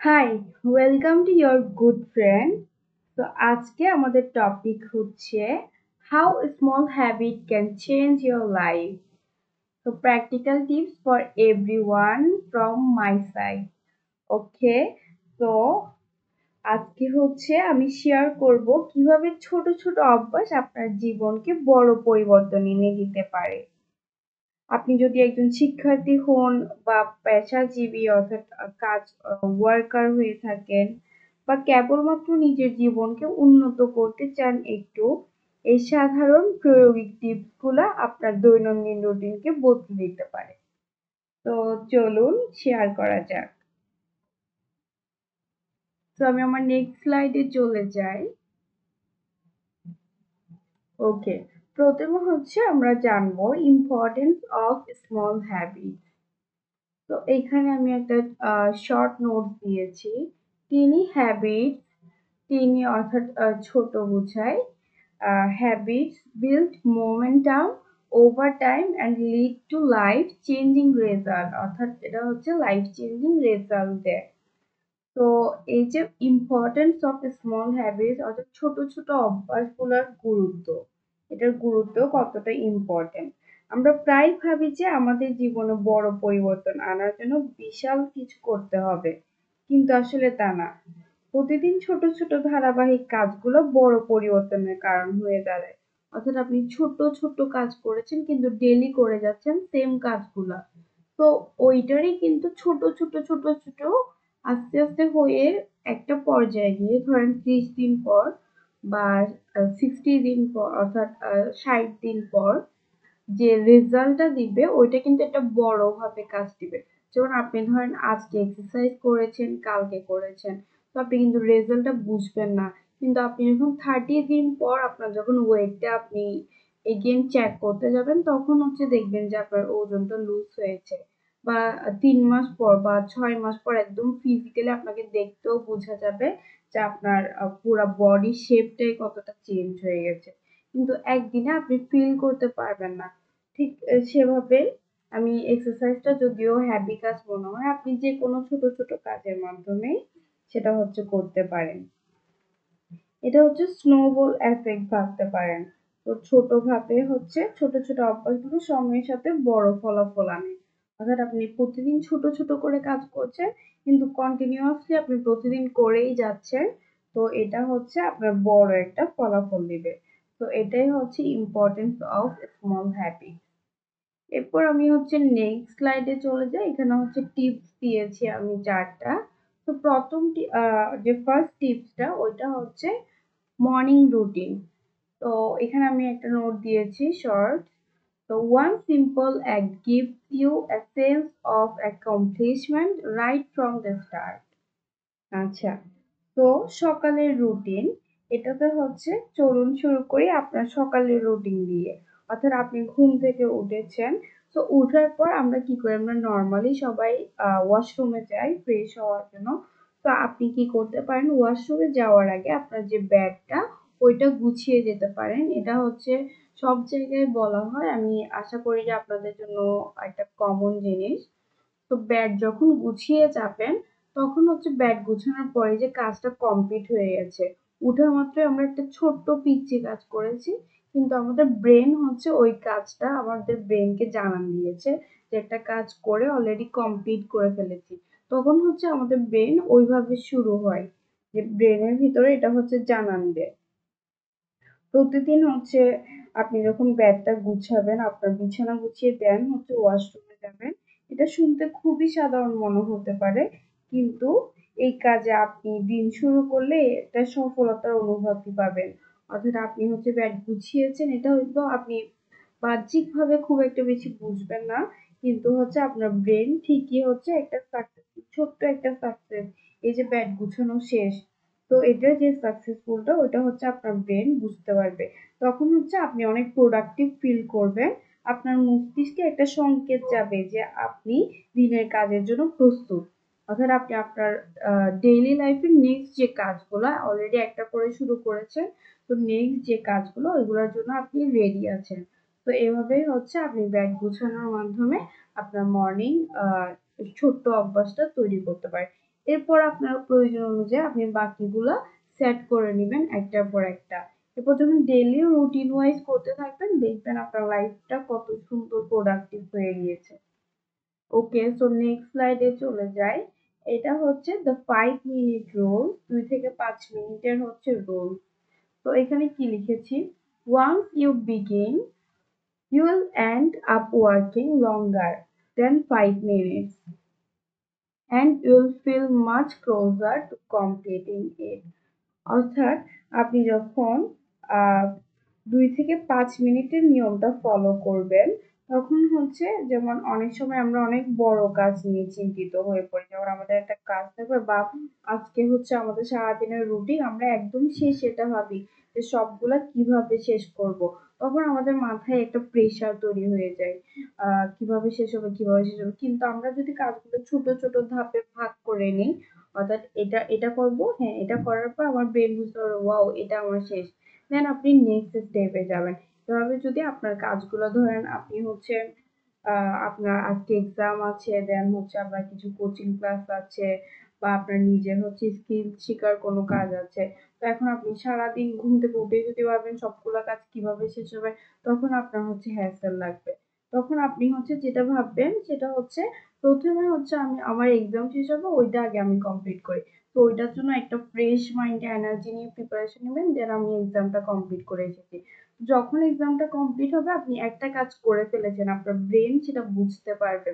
High, welcome to your good friend. তো আজকে আমাদের টপিক হচ্ছে how small habit can change your life. তো practical tips for everyone from my side. Okay, তো আজকে আমি শেয়ার করব কিভাবে ছোট ছোট অভ্যাস আপনার জীবনকে বড় পরিবর্তন এনে দিতে পারে। আপনি যদি একজন শিক্ষার্থী হন বা পেশাজীবী অর্থাৎ কাজ ওয়ার্কার হয়ে থাকেন বা কেবলমাত্র নিজের জীবনকে উন্নত করতে চান একটু, এই সাধারণ প্রায়োগিক টিপস গুলা আপনার দৈনন্দিন রুটিনকে বদলে দিতে পারে। তো চলুন শেয়ার করা যাক। তো আমি আমার নেক্সট স্লাইডে চলে যাই। ওকে, প্রথমে আমরা জানবো ইম্পর্টেন্স অফ স্মল হ্যাবিট। তো এইখানে আমি একটা শর্ট নোট দিয়েছি। টিনি হ্যাবিটস, টিনি অর্থাৎ ছোট বোঝায়। Habits build momentum over time and lead to life changing result, অর্থাৎ এটা হচ্ছে লাইফ চেঞ্জিং রেজাল্ট দেয়। তো এই যে ইম্পর্টেন্স অফ স্মল হ্যাবিটস অর্থাৎ ছোট ছোট অভ্যাসগুলোর গুরুত্ব, এটার গুরুত্ব কতটা ইম্পর্টেন্ট। আমরা প্রায় ভাবি যে আমাদের জীবনে বড় পরিবর্তন আনার জন্য বিশাল কিছু করতে হবে, কিন্তু আসলে তা না। প্রতিদিন ছোট ছোট ধারাবাহিক কাজগুলো বড় পরিবর্তনের কারণ হয়ে দাঁড়ায়। অর্থাৎ আপনি ছোট ছোট কাজ করেছেন কিন্তু ডেইলি করে যাচ্ছেন সেম কাজগুলা, তো ওইটারই কিন্তু ছোট ছোট ছোট ছোট আস্তে আস্তে হয়ে একটা পর্যায়ে গিয়ে ধরেন 30 দিন পর বা 60 দিন পর অর্থাৎ 60 দিন পর যে রেজাল্টটা দিবে ওইটা কিন্তু একটা বড় ভাবে কাজ দিবে। যেমন আপনি ধরেন আজকে এক্সারসাইজ করেছেন, কালকে করেছেন, তো আপনি কিন্তু রেজাল্টটা বুঝবেন না। কিন্তু আপনি যখন 30 দিন পর আপনার যখন ওয়েটটা আপনি এগেন চেক করতে যাবেন, তখন দেখবেন যে আপনার ওজনটা লুজ হয়েছে। বা 3 মাস পর বা 6 মাস পর একদম ফিজিক্যালি আপনাকে দেখতেও বোঝা যাবে যে আপনার পুরা বডি শেপটাই কতটা চেঞ্জ হয়ে গেছে, কিন্তু একদিনে আপনি ফিল করতে পারবেন না। ঠিক সেভাবে আমি এক্সারসাইজটা যদিও হ্যাবি কাজ মনে হয়, আপনি যে কোনো ছোট ছোট কাজের মাধ্যমে সেটা করতে পারেন। এটা স্নোবল এফেক্ট ভাবতে পারেন। তো ছোট ভাবে ছোট ছোট অভ্যাসগুলো সময়ের সাথে বড় ফলাফল আনে। অর্থাৎ আপনি প্রতিদিন ছোট ছোট করে কাজ করছেন, কিন্তু কন্টিনিউয়াসলি আপনি প্রতিদিন করেই যাচ্ছেন, তো এটা আপনার বড় একটা ফলাফল দিবে। তো এটাই ইম্পর্টেন্স অফ স্মল হ্যাবিট। এরপর আমি নেক্সট স্লাইডে চলে যাই। এখানে টিপস দিয়েছি আমি 4টা। তো প্রথম যে ফার্স্ট টিপসটা ওইটা মর্নিং রুটিন। তো এখানে আমি একটা নোট দিয়েছি শর্ট। তো one simple act gives you a sense of accomplishment right from the start. আচ্ছা, তো সকালের রুটিন, এটাতে চলুন শুরু করি আপনার সকালের রুটিন দিয়ে। অর্থাৎ আপনি ঘুম থেকে উঠেছেন, তো উঠার পর আমরা কি করি, আমরা নর্মালি সবাই ওয়াশরুমে যাই ফ্রেশ হওয়ার জন্য। তো আপনি কি করতে পারেন, ওয়াশরুমে যাওয়ার আগে আপনার যে ব্যাগটা ওইটা গুছিয়ে যেতে পারেন। এটা সব জায়গায় বলা হয়, আমি আশা করি যে আপনাদের জন্য একটা কমন জিনিস। তো ব্যাগ যখন গুছিয়ে যাবেন, তখন ব্যাগ গুছানোর পরে যে কাজটা কমপ্লিট হয়ে গেছে, উঠা মাত্রই আমরা একটা ছোট্ট পিচ্ছি কাজ করেছি, কিন্তু আমাদের ব্রেন ওই কাজটা আমাদের ব্রেনকে জানান দিয়েছে যে একটা কাজ করে অলরেডি কমপ্লিট করে ফেলেছি। তখন আমাদের ব্রেন ওইভাবে শুরু হয় যে ব্রেনের ভিতরে এটা জানান দেয়। প্রতিদিন আপনি যখন ব্যাগটা গুছাবেন, আপনার বিছানা গুছিয়ে দেন ওয়াশরুমে যাবেন, এটা শুনতে খুবই সাধারণ মনে হতে পারে, কিন্তু এই কাজে আপনি দিন শুরু করলে একটা সফলতার অনুভূতি পাবেন। অর্থাৎ আপনি ব্যাগ গুছিয়েছেন, এটা হয়তো আপনি বাহ্যিকভাবে খুব একটা বেশি বুঝবেন না, কিন্তু আপনার ব্রেন ঠিকই একটা সাকসেস, ছোট্ট একটা সাকসেস, এই যে ব্যাগ গুছানো শেষ, তো এটা যে সাকসেসফুলটা ওইটা আপনার ব্রেন বুঝতে পারবে। তখন আপনি অনেক প্রোডাক্টিভ ফিল করবেন। আপনার মস্তিষ্কে একটা সংকেত যাবে যে আপনি দিনের কাজের জন্য প্রস্তুত। অর্থাৎ আপনি আপনার ডেইলি লাইফের নেক্সট যে কাজগুলো অলরেডি একটা করে শুরু করেছেন, তো নেক্সট যে কাজগুলো ওইগুলোর জন্য আপনি রেডি আছেন। তো এভাবেই আপনি ব্যাগ গুছানোর মাধ্যমে আপনার মর্নিং ছোট্ট অভ্যাসটা তৈরি করতে পারেন। এরপর আপনার প্রয়োজন অনুযায়ী আপনি বাকিগুলা সেট করে নেবেন একটার পর একটা। এরপর যখন ডেইলি রুটিন ওয়াইজ করতে থাকবেন দেখবেন আপনার লাইফটা কত সুন্দর প্রোডাক্টিভ হয়ে গিয়েছে। ওকে, সো নেক্সট স্লাইডে চলে যাই। এটা হচ্ছে দ্য 5 মিনিট রুল, 2 থেকে 5 মিনিটের হচ্ছে রুল। তো এখানে কি লিখেছি, once you begin you will end up working longer than 5 minutes and you will feel much closer to completing it. অর্থাৎ আপনি যখন 2 থেকে 5 মিনিটের নিয়মটা ফলো করবেন তখন হচ্ছে, যেমন অনেক সময় আমরা অনেক বড় কাজ নিয়ে চিন্তিত হয়ে পড়ি, যেমন আমাদের একটা কাজ থাকবে বা আজকে হচ্ছে আমাদের সারাদিনের রুটিন, আমরা একদম শেষ এটা ভাবি যে সবগুলা কিভাবে শেষ করব। তখন আমাদের মাথায় একটা প্রেশার তৈরি হয়ে যায়, কিভাবে শেষ হবে কিভাবে শেষ হবে। কিন্তু আমরা যদি কাজগুলো ছোট ছোট ধাপে ভাগ করে নিই, অর্থাৎ এটা এটা করব, হ্যাঁ এটা করার পর আমার ব্রেন বুঝতে পারবে ওয়াও এটা আমার শেষ, দেন আপনি নেক্সট স্টেপে যাবেন। এভাবে যদি আপনার কাজগুলো ধরেন আপনি হচ্ছে আপনার আজকে এক্সাম আছে, দেন হচ্ছে আপনার কিছু কোচিং ক্লাস আছে বা আপনার নিজের হচ্ছে স্কিল শেখার কোনো কাজ আছে, তো এখন আপনি সারাদিন ঘুম থেকে উঠে যদি ভাবেন সবগুলো কাজ কিভাবে শেষ হবে, তখন আপনার হচ্ছে হ্যাসেল লাগবে। তখন আপনি হচ্ছে যেটা ভাববেন সেটা হচ্ছে প্রথমে হচ্ছে আমি আমার এক্সাম শেষ হবে ওইটা আগে আমি কমপ্লিট করি। তো ওইটার জন্য একটা ফ্রেশ মাইন্ডে এনার্জি নিয়ে প্রিপারেশন নেবেন, দেন আমি এক্সামটা কমপ্লিট করে এসেছি। যখন এক্সামটা কমপ্লিট হবে আপনি একটা কাজ করে ফেলেছেন, আপনার ব্রেন সেটা বুঝতে পারবে,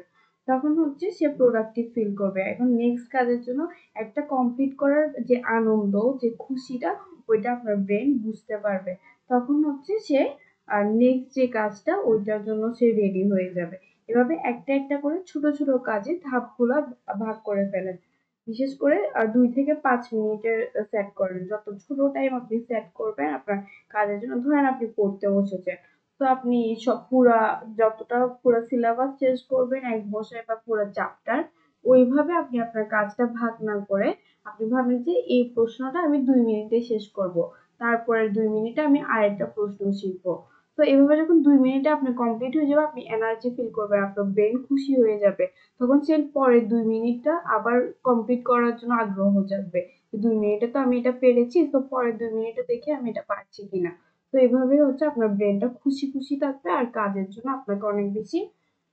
তখন হচ্ছে সে প্রোডাক্টিভ ফিল করবে। এখন নেক্সট কাজের জন্য একটা কমপ্লিট করার যে আনন্দ, যে খুশিটা, ওইটা আপনার ব্রেন বুঝতে পারবে। তখন হচ্ছে সে আর নেক্সট যে কাজটা ওইটার জন্য সে রেডি হয়ে যাবে। এভাবে একটা একটা করে ছোট ছোট কাজে ধাপগুলা ভাগ করে ফেলেন। বিশেষ করে 2 থেকে 5 মিনিটের সেট করেন। যত ছোট টাইম আপনি সেট করবেন আপনার কাজের জন্য, ধরেন আপনি পড়তে বসেছেন, তো আপনি সব যতটা পুরা সিলেবাস শেষ করবেন এক বছরে বা পুরো চ্যাপ্টার, ওইভাবে আপনি আপনার কাজটা ভাগ না করে আপনি ভাবেন যে এই প্রশ্নটা আমি 2 মিনিটে শেষ করব, তারপরের 2 মিনিটে আমি আরেকটা প্রশ্ন শিখবো। তো এভাবে যখন 2 মিনিটে আপনি কমপ্লিট হয়ে যাবে আপনি এনার্জি ফিল করবেন, আপনার ব্রেন খুশি হয়ে যাবে, তখন সে পরের 2 মিনিটটা আবার কমপ্লিট করার জন্য আগ্রহ জাগবে। 2 মিনিটে তো আমি এটা পেরেছি, তো পরের 2 মিনিটে দেখি আমি এটা পারছি কিনা। তো এভাবে হচ্ছে আপনার ব্রেনটা খুশি খুশি থাকবে আর কাজের জন্য আপনাকে অনেক বেশি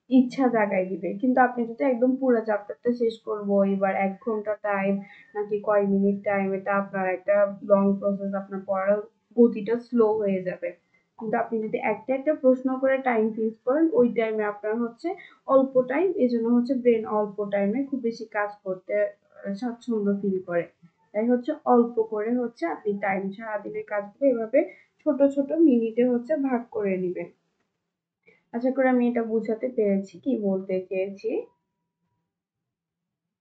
ইচ্ছা জাগায় দিবে। কিন্তু আপনি যদি একদম পুরো চ্যাপ্টারটা শেষ করবো এবার 1 ঘন্টা টাইম নাকি কয় মিনিট টাইম, এটা আপনার একটা লং প্রসেস, আপনার পড়ার গতিটা স্লো হয়ে যাবে। কিন্তু আপনি যদি একটা একটা প্রশ্ন করে টাইম ফিক্স করেন ওই টাইমে আপনার হচ্ছে অল্প টাইম, এই জন্য হচ্ছে ব্রেন অল্প টাইমে খুব বেশি কাজ করতে স্বাচ্ছন্দ্য ফিল করে। তাই হচ্ছে অল্প করে হচ্ছে আপনি টাইম সারাদিনের কাজগুলো এভাবে ছোট ছোট মিনিটে হচ্ছে ভাগ করে নিবেন। আশা করি আমি এটা বোঝাতে পেরেছি কি বলতে চেয়েছি।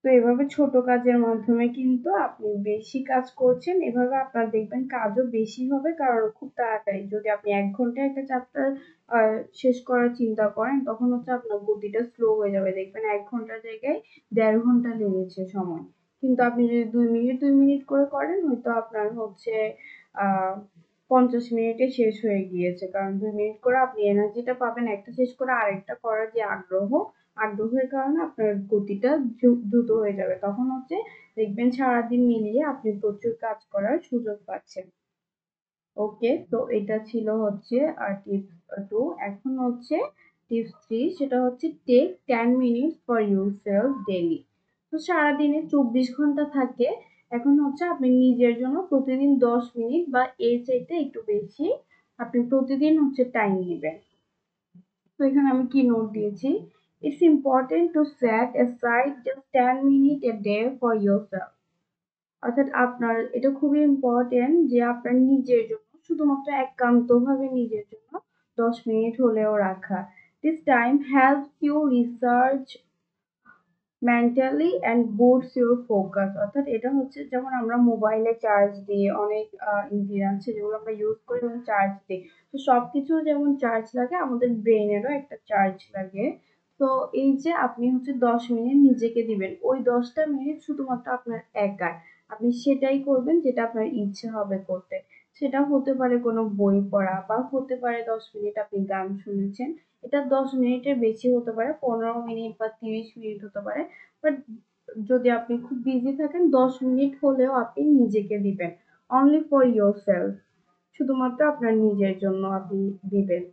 তো এভাবে ছোট কাজের মাধ্যমে কিন্তু আপনি বেশি কাজ করছেন, এভাবে আপনার দেখবেন কাজও বেশি হবে কারণ খুব তাড়াতাড়ি। যদি আপনি 1 ঘন্টায় একটা চ্যাপ্টার শেষ করার চিন্তা করেন তখন হচ্ছে আপনার গতিটা স্লো হয়ে যাবে, দেখবেন 1 ঘন্টার জায়গায় 1.5 ঘন্টা লেগেছে সময়। কিন্তু আপনি যদি 2 মিনিট 2 মিনিট করে করেন হয়তো আপনার হচ্ছে 50 মিনিটে শেষ হয়ে গিয়েছে, কারণ 2 মিনিট করে আপনি এনার্জিটা পাবেন একটা শেষ করে আরেকটা করার যে আগ্রহের কারণে আপনার গতিটা দ্রুত হয়ে যাবে, তখন হচ্ছে দেখবেন সারাদিন মিলিয়ে আপনি প্রচুর কাজ করার সুযোগ পাচ্ছেন। ওকে, তো এটা ছিল হচ্ছে টিপস 2। এখন হচ্ছে টিপস 3, সেটা হচ্ছে take 10 minutes for yourself daily. তো সারাদিনে 24 ঘন্টা থাকে, এখন হচ্ছে আপনি নিজের জন্য প্রতিদিন 10 মিনিট বা এর চাইতে একটু বেশি আপনি প্রতিদিন হচ্ছে টাইম নেবেন। তো এখানে আমি কি নোট দিয়েছি, it's important to set aside just 10 minute a day for yourself. অর্থাৎ আপনার এটা খুবই ইম্পর্টেন্ট যে আপনার নিজের জন্য শুধুমাত্র একান্তভাবে নিজের জন্য 10 মিনিট হলেও রাখা। This time helps you research mentally and boosts your focus. অর্থাৎ এটা হচ্ছে যেমন আমরা মোবাইলে চার্জ দিই, অনেক ইঞ্জিন আছে যেগুলো আমরা ইউজ করি এবং চার্জ দিই, তো সবকিছু যেমন চার্জ লাগে আমাদের ব্রেনেরও একটা চার্জ লাগে। তো এই যে আপনি হচ্ছে 10 মিনিট নিজেকে দিবেন, ওই 10টা মিনিট শুধুমাত্র আপনার একার, আপনি সেটাই করবেন যেটা আপনার ইচ্ছে হবে করতে। সেটা হতে পারে কোনো বই পড়া বা হতে পারে 10 মিনিট আপনি গান শুনেছেন, এটা 10 মিনিটের বেশি হতে পারে, 15 মিনিট বা 30 মিনিট হতে পারে। বাট যদি আপনি খুব বিজি থাকেন 10 মিনিট হলেও আপনি নিজেকে দিবেন, অনলি ফর ইয়োর সেলফ, শুধুমাত্র আপনার নিজের জন্য আপনি দিবেন।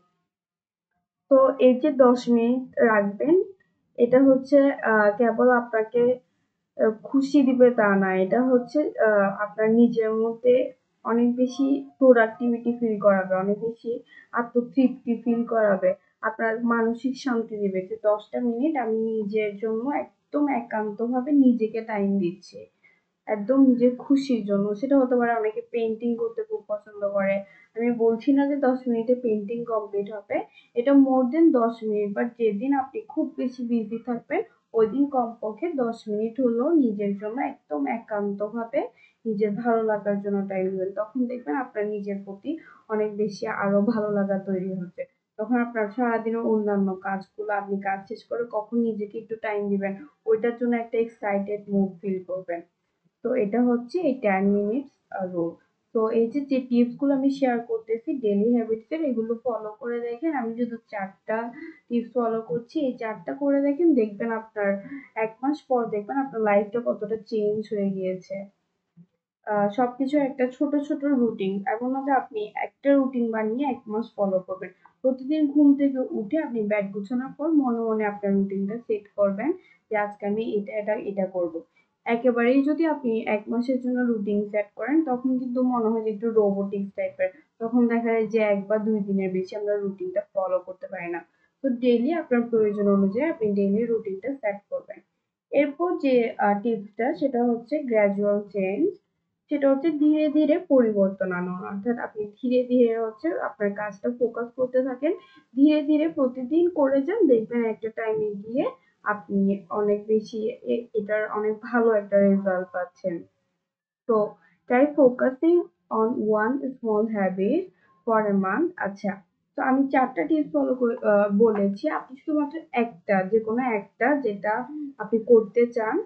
তো এই যে 10 মিনিট রাখবেন, এটা হচ্ছে কেবল আপনাকে খুশি দিবে তা না, এটা হচ্ছে আপনার নিজের মধ্যে অনেক বেশি প্রোডাক্টিভিটি ফিল করাবে, অনেক বেশি আত্মতৃপ্তি ফিল করাবে, আপনার মানসিক শান্তি দিবে যে 10টা মিনিট আমি নিজের জন্য একদম একান্তভাবে নিজেকে টাইম দিচ্ছি, একদম নিজের খুশির জন্য। সেটা হতে পারে অনেকে পেইন্টিং করতে খুব পছন্দ করে। আমি বলছি না যে 10 মিনিটে পেইন্টিং কমপ্লিট হবে, এটা মোর দেন 10 মিনিট, বাট যেদিন আপনি খুব বেশি বিজি থাকবেন ওই দিন কমপক্ষে 10 মিনিট হলেও নিজের জন্য একদম একান্তভাবে নিজের ভালো লাগার জন্য টাইম দিবেন। তখন দেখবেন আপনার নিজের প্রতি অনেক বেশি আরো ভালো লাগা তৈরি হচ্ছে। তখন আপনার সারাদিনের অন্যান্য কাজগুলো, আপনি কাজ শেষ করে কখন নিজেকে একটু টাইম দিবেন ওইটার জন্য একটা এক্সাইটেড মুড ফিল করবেন। তো এটা হচ্ছে এই 10 মিনিটস রুল। তো এই যে যে টিপস গুলো আমি শেয়ার করতেছি ডেইলি হ্যাবিটস এর, এগুলো ফলো করে দেখেন। আমি শুধু 4টা টিপস ফলো করছি, এই 4টা করে দেখেন, দেখবেন আপনার 1 মাস পর দেখবেন আপনার লাইফটা কতটা চেঞ্জ হয়ে গিয়েছে। সবকিছু একটা ছোট ছোট রুটিন, এমন না যে আপনি একটা রুটিন বানিয়ে 1 মাস ফলো করবেন। প্রতিদিন ঘুম থেকে উঠে আপনি ব্যাগ গুছানোর পর মনে মনে আপনার রুটিনটা সেট করবেন যে আজকে আমি এটা এটা এটা করব। একেবারেই যদি আপনি 1 মাসের জন্য রুটিন সেট করেন তখন কিন্তু মনে হয় যে একটু রোবোটিক টাইপের, তখন দেখা যায় যে 1 বা 2 দিনের বেশি আমরা রুটিনটা ফলো করতে পারি না। তো ডেইলি আপনার প্রয়োজন অনুযায়ী আপনি ডেইলি রুটিনটা সেট করবেন। এরপর যে টিপসটা সেটা হচ্ছে গ্র্যাজুয়াল চেঞ্জ। সেটা হচ্ছে ধীরে ধীরে পরিবর্তন আনা, অর্থাৎ আপনি ধীরে ধীরে হচ্ছে আপনার কাজটা ফোকাস করতে থাকেন, ধীরে ধীরে প্রতিদিন করে যান, দেখবেন একটা টাইমে গিয়ে আপনি অনেক বেশি এটার অনেক ভালো একটা রেজাল্ট পাচ্ছেন। তো try focusing on one small habit for a month. আচ্ছা, তো আমি 4টা টিপস ফলো করে বলেছি, আপনি শুধুমাত্র একটা, যে কোনো একটা যেটা আপনি করতে চান,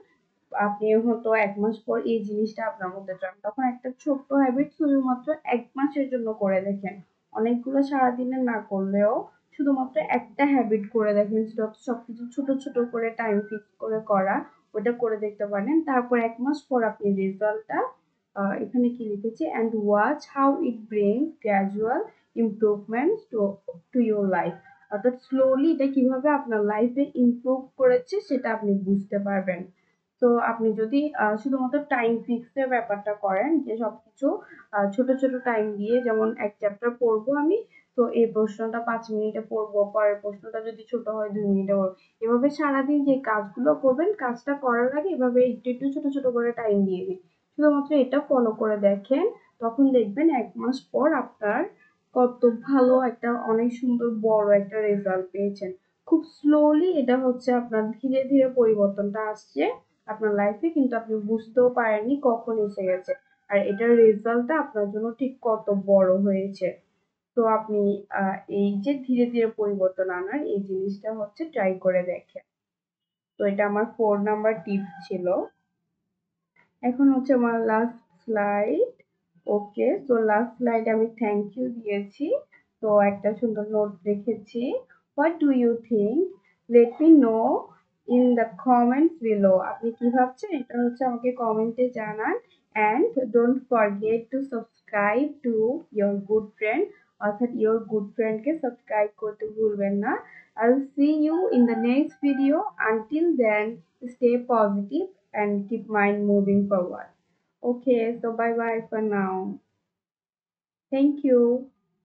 আপনি হয়তো 1 মাস পর এই জিনিসটা আপনার মধ্যে চান, তখন একটা ছোট্ট হ্যাবিট শুধুমাত্র 1 মাসের জন্য করে দেখেন। অনেকগুলো সারাদিনে না করলেও শুধুমাত্র একটা হ্যাবিট করে দেখেন, সেটা হচ্ছে সবকিছু ছোট ছোট করে টাইম ফিক্স করে করা, ওটা করে দেখতে পারেন। তারপর 1 মাস পর আপনি রেজাল্টটা, এখানে কি লিখেছে, and watch how it brings gradual improvement to your life, অর্থাৎ স্লোলি এটা কিভাবে আপনার লাইফে ইমপ্রুভ করেছে সেটা আপনি বুঝতে পারবেন। তো আপনি যদি শুধুমাত্র টাইম ফিক্সের ব্যাপারটা করেন, যে সবকিছু ছোট ছোট টাইম দিয়ে, যেমন এক চ্যাপ্টার পড়বো আমি, তো এই প্রশ্নটা 5 মিনিটে পড়বো, পরের প্রশ্নটা যদি ছোট হয় 2 মিনিটে পড়বো, এভাবে সারাদিন যে কাজগুলো করবেন কাজটা করার আগে এভাবে একটু একটু ছোট ছোট করে টাইম দিয়ে দিন, শুধুমাত্র এটা ফলো করে দেখেন। তখন দেখবেন 1 মাস পর আপনার কত ভালো একটা অনেক সুন্দর বড় একটা রেজাল্ট পেয়েছেন। খুব স্লোলি এটা হচ্ছে আপনার ধীরে ধীরে পরিবর্তনটা আসছে আপনার লাইফে, কিন্তু আপনি বুঝতেও পারেননি কখন এসে গেছে, আর এটার রেজাল্টটা আপনার জন্য ঠিক কত বড় হয়েছে। তো আপনি এই যে ধীরে ধীরে পরিবর্তন আনার এই জিনিসটা হচ্ছে ট্রাই করে দেখেন। তো এটা আমার 4 নাম্বার টিপস ছিল। এখন হচ্ছে আমার লাস্ট স্লাইড। ওকে, তো লাস্ট স্লাইড আমি থ্যাংক ইউ দিয়েছি, তো একটা সুন্দর নোট রেখেছি। What do you think, let me know in the comments below. আপনি কি ভাবছেন এটা হচ্ছে আমাকে কমেন্টে জানান। And don't forget to subscribe to your good friend, অর্থাৎ ইয়োর গুড ফ্রেন্ডকে সাবস্ক্রাইব করতে ভুলবেন না। I'll see you in the next video. Until then, stay positive and keep mind moving forward. Okay, so bye bye for now. Thank you.